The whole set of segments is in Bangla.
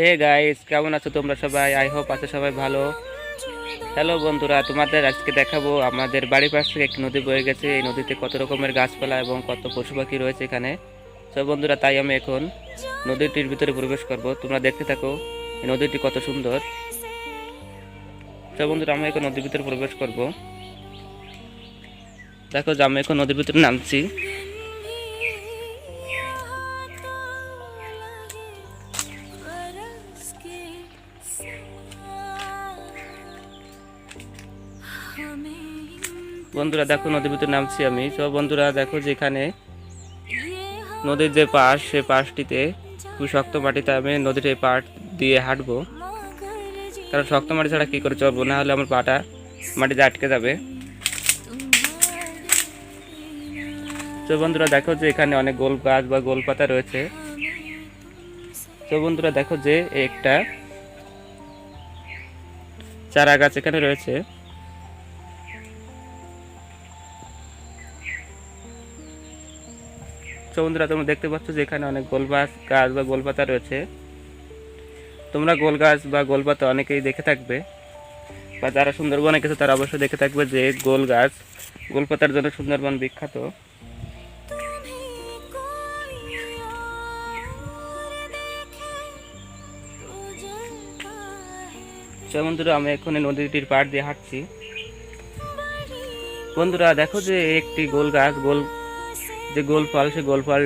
হে গাইস, কেমন আছো তোমরা সবাই? আই হোপ আছো সবাই ভালো। হ্যালো বন্ধুরা, তোমাদের আজকে দেখাবো আমাদের বাড়ির পাশ থেকে একটি নদী বয়ে গেছে। এই নদীতে কত রকমের গাছপালা এবং কত পশু পাখি রয়েছে এখানে। সব বন্ধুরা, তাই আমি এখন নদীটির ভিতরে প্রবেশ করব। তোমরা দেখতে থাকো এই নদীটি কত সুন্দর। সব বন্ধুরা, আমি এখন নদীর ভিতরে প্রবেশ করব। দেখো যে আমি এখন নদীর ভিতরে নামছি। বন্ধুরা দেখো নদীর ভিতরে নামছি আমি। সব বন্ধুরা দেখো যে এখানে নদীর যে পাশ, সে পাশটিতে খুব শক্ত মাটিতে আমি নদীর এই পাড় দিয়ে হাঁটবো, কারণ শক্ত মাটি ছাড়া কী করে চলবো, না হলে আমার পাটা মাটিতে আটকে যাবে। তো বন্ধুরা দেখো যে এখানে অনেক গোল গাছ বা গোল পাতা রয়েছে। তো বন্ধুরা দেখো যে একটা চারা গাছ এখানে রয়েছে। তো বন্ধুরা তোমরা দেখতে পাচ্ছ যে এখানে অনেক গোল গাছ বা গোলপাতা রয়েছে। তোমরা গোল গাছ বা গোলপাতা অনেকেই দেখে থাকবে, বা যারা সুন্দরবনে গেছে তারা অবশ্যই দেখে থাকবে যে গোল গাছ গোলপাতার জন্য সুন্দরবন বিখ্যাত। তো বন্ধুরা আমি এখন নদীটির পাড় দিয়ে হাঁটছি। বন্ধুরা দেখো যে একটি গোল গাছ, যে গোল ফল, সে গোল ফল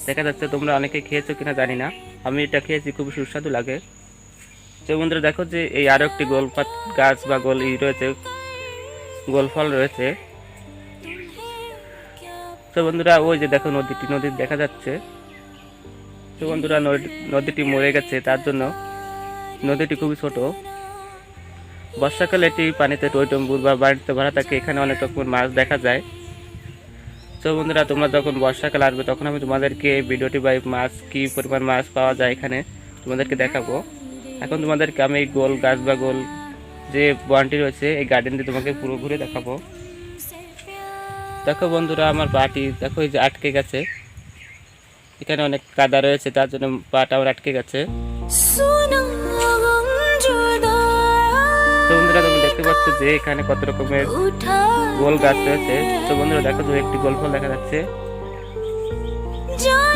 দেখা যাচ্ছে। তোমরা অনেকে খেয়েছো কিনা জানি না, আমি এটা খেয়েছি, খুব সুস্বাদু লাগে। তো বন্ধুরা দেখো যে এই আরো একটি গোলপাত গাছ বা গোল রয়েছে, গোল ফল রয়েছে। তো বন্ধুরা ওই যে দেখো নদী দেখা যাচ্ছে। তো বন্ধুরা নদীটি মরে গেছে, তার জন্য নদীটি খুবই ছোট। বর্ষাকালে এটি পানিতে টইটম্বুর বা বাড়িতে ভরা থাকে, এখানে অনেক রকমের মাছ দেখা যায়। তো বন্ধুরা তোমরা যখন বর্ষাকাল আসবে তখন আমি তোমাদেরকে ভিডিওটি বা মাছ কি পরিমাণ মাছ পাওয়া যায় এখানে তোমাদেরকে দেখাবো। এখন তোমাদেরকে আমি এই গোল গাছ বা গোল যে বনটি রয়েছে এই গার্ডেন দিয়ে তোমাকে পুরো ঘুরে দেখাবো। দেখো বন্ধুরা আমার পাটি দেখো এই যে আটকে গেছে, এখানে অনেক কাদা রয়েছে, তার জন্য পাটা আমার আটকে গেছে। তো বন্ধুরা তোমরা দেখতে পাচ্ছ যে এখানে কত রকমের গোল গাছ রয়েছে। তো বন্ধুরা দেখো যে একটি গোল ফল দেখা যাচ্ছে।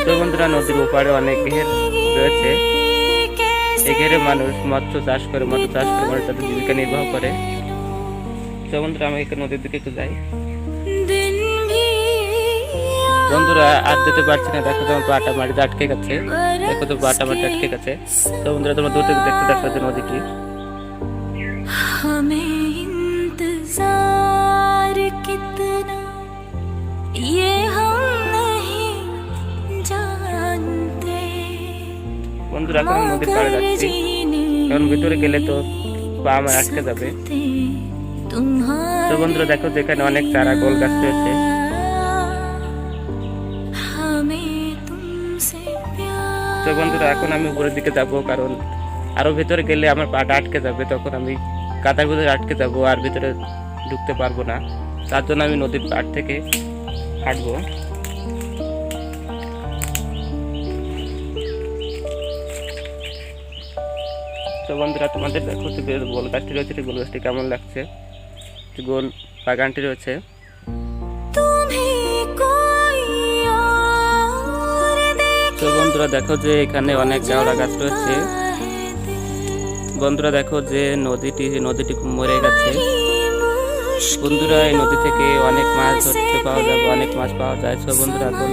তো বন্ধুরা নদীর ওপারে অনেক ঘের রয়েছে, এই ঘেরে মানুষ মৎস্য চাষ করে মানুষ তাদের জীবিকা নির্বাহ করে। তো বন্ধুরা আমি এখানে নদীর দিকে একটু যাই। বন্ধুরা আর যেতে পারছি না, দেখো তোমার পাটা মাটিতে আটকে গেছে, দেখো তো পাটা মাটিতে আটকে গেছে। তো বন্ধুরা তোমরা দূর থেকে দেখতে দেখো যে নদীটি। বন্ধুরা এখন নদীর পাড়ে যাচ্ছি, কারণ ভিতরে গেলে তো পা আমার আটকে যাবে। তো বন্ধুরা দেখো যেখানে অনেক চারা গোল গাছ রয়েছে। তো বন্ধুরা এখন আমি উপরের দিকে যাব, কারণ আরো ভিতরে গেলে আমার পাটা আটকে যাবে, তখন আমি কাদার ভিতরে আটকে যাব আর ভিতরে ঢুকতে পারবো না। তার জন্য আমি নদীর পাড় থেকে হাঁটবো। তো বন্ধুরা তোমাদের দেখো গোল গাছটি রয়েছে, গোল গাছটি কেমন লাগছে, গোল বাগানটি রয়েছে। তো বন্ধুরা দেখো যে এখানে অনেক কেওড়া গাছ রয়েছে। বন্ধুরা দেখো যে নদীটি মরে গেছে। বন্ধুরা এই নদী থেকে অনেক মাছ ধরতে পাওয়া যাবে, অনেক মাছ পাওয়া যায়। তো বন্ধুরা এখন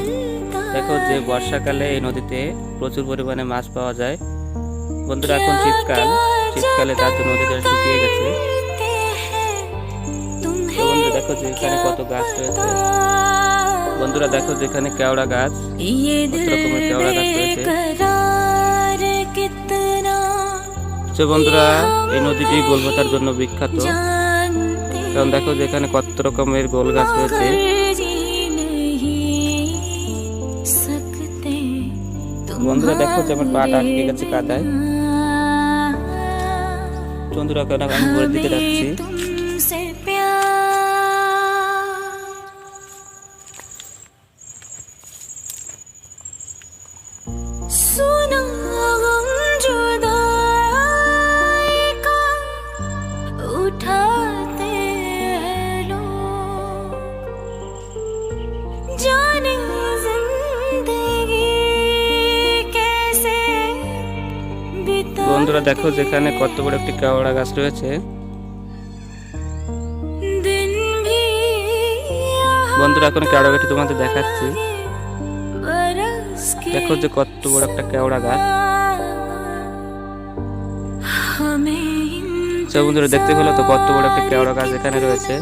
দেখো যে বর্ষাকালে এই নদীতে প্রচুর পরিমাণে মাছ পাওয়া যায়। বন্ধুরা এখন শীতকালে তার জন্য নদীটা শুকিয়ে গেছে। তো বন্ধুরা দেখো যে এখানে কত গাছ রয়েছে। বন্ধুরা দেখো যেখানে কেওড়া গাছ, কত রকমের কেওড়া গাছ রয়েছে। তো বন্ধুরা এই নদীটি গোলপাতার জন্য বিখ্যাত, কারণ দেখো যেখানে কত রকমের গোল গাছ রয়েছে। বন্ধুরা দেখো যে আমার পাটা আটকে গেছে কাদায়। বন্ধুরা কেন আমি উপরের দিকে যাচ্ছি। দেখো যেখানে কত বড় একটি কেওড়া গাছ রয়েছে। বন্ধুরা এখন কেওড়া গাছটি তোমাদের দেখাচ্ছি। দেখো যে কত বড় একটা কেওড়া গাছ। বন্ধুরা দেখতে পেলো তো কত বড় একটা কেওড়া গাছ এখানে রয়েছে।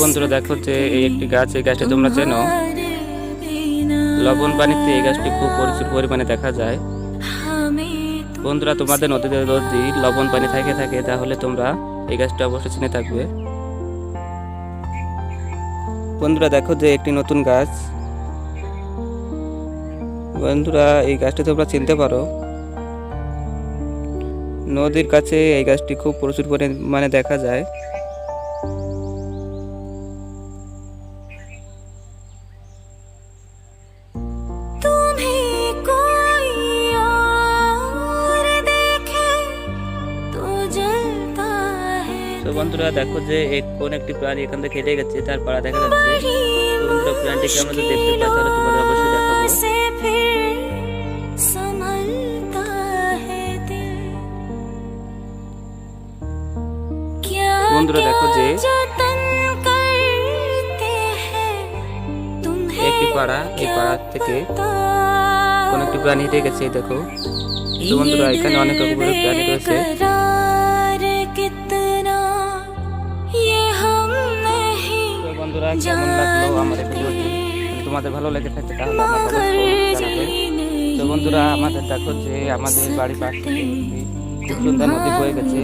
বন্ধুরা দেখো যে এই একটি গাছ, এই গাছটি তোমরা চেনো, লবণ পানিতে এই গাছটি খুব প্রচুর পরিমাণে দেখা যায়। বন্ধুরা তোমাদের নদীতে যদি লবণ পানি থাকে তাহলে তোমরা এই গাছটা অবশ্যই চিনে থাকবে। বন্ধুরা দেখো যে একটি নতুন গাছ। বন্ধুরা এই গাছটি তোমরা চিনতে পারো। নদীর কাছে এই গাছটি খুব প্রচুর পরিমাণে দেখা যায়। বন্ধুরা দেখো যে কোন একটি প্রাণী এখান থেকে হেঁটে গেছে, তার পাড়া দেখা যাচ্ছে। বন্ধুরা প্রাণীটিকে আমরা যদি দেখতে পাই তাহলে তোমাদের অবশ্যই দেখাবো। বন্ধুরা দেখো যে একটি পাড়া, এই পাড়া থেকে কোন একটি প্রাণী হেঁটে গেছে দেখো। বন্ধুরা এখানে অনেক রকমের প্রাণী রয়েছে। বন্ধুরা কেমন লাগলো আমাদের ভিডিওটি? তোমাদের ভালো লেগে থাকে তাহলে আমাকে অবশ্যই জানাবে। তো বন্ধুরা আমাদের দেখো যে আমাদের বাড়ির পাশ থেকে খুব সুন্দর নদী বয়ে গেছে।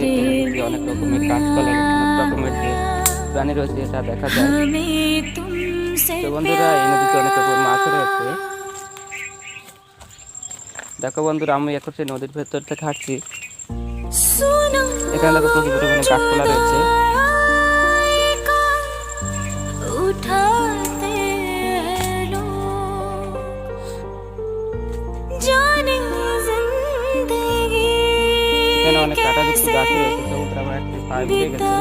অনেক রকমের গাছপালা, অনেক রকমের যে প্রাণী রয়েছে তা দেখা যায়। তো বন্ধুরা এই নদীতে অনেক রকমের মাছ রয়েছে। দেখো বন্ধুরা আমি এখন সেই নদীর ভেতর থেকে হাঁটছি। এখানে দেখো প্রচুর পরিমাণে গাছপালা রয়েছে। এখানে অনেক কাঁটাযুক্ত গাছ রয়েছে। বন্ধুরা আমার একটি পা ভেঙে গেছে।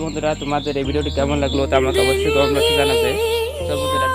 বন্ধুরা তোমাদের এই ভিডিওটি কেমন লাগলো তা আমাকে অবশ্যই কমেন্ট বক্সে জানাবে। বন্ধুরা